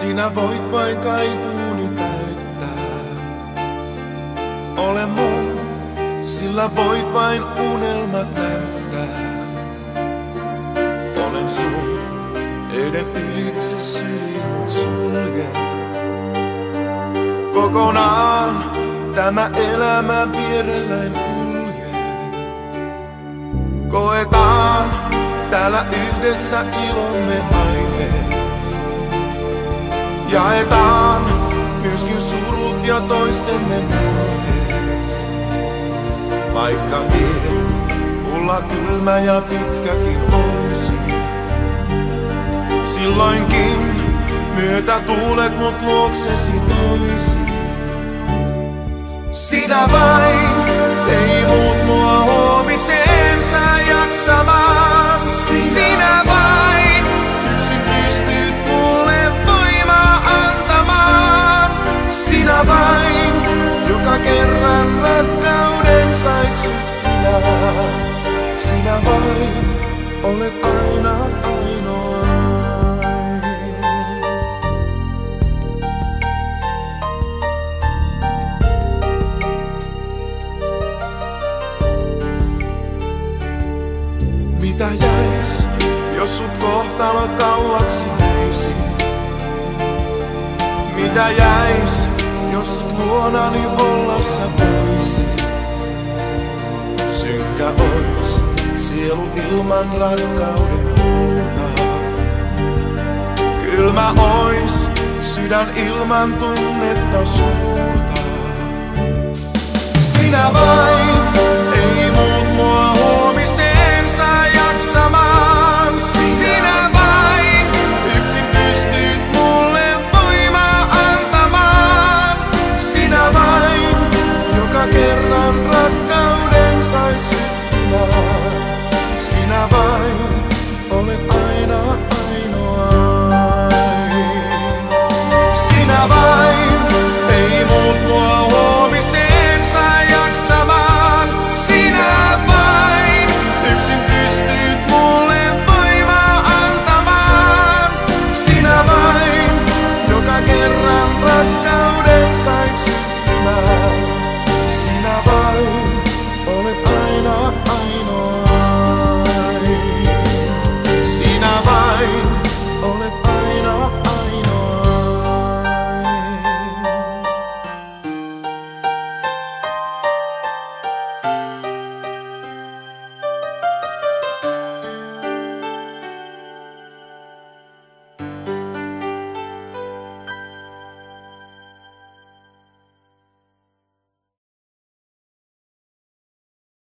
Sinä voit vain kaipuuni täyttää. Ole mun, sillä voit vain unelmat näyttää. Olen sun, eiden ylitse syliin mun suljen. Kokonaan tämä elämä vierelläin kuljen. Koetaan täällä yhdessä ilomme aineet. Jaetaan myöskin surut ja toistemme murheet. Vaikkakin mulla kylmä ja pitkäkin olisi, silloinkin myötä tuulet mut luoksesi toisi. Sinä vain, ei muut mua huomiseen saa jaksamaan. Sinä vain, yksin pystyt mulle voimaa antamaan. Sinä vain, joka kerran rakkauden sait syttymään. Sinä vain, olet aina ainoa. Mitä jäis, jos sut kohtalo kauaksi veisi? Mitä jäis, jos sut luonani ollassa voisi? Synkkä ois sielu ilman rakkauden huutaa. Kylmä ois sydän ilman tunnetta suurta. Sinä vain,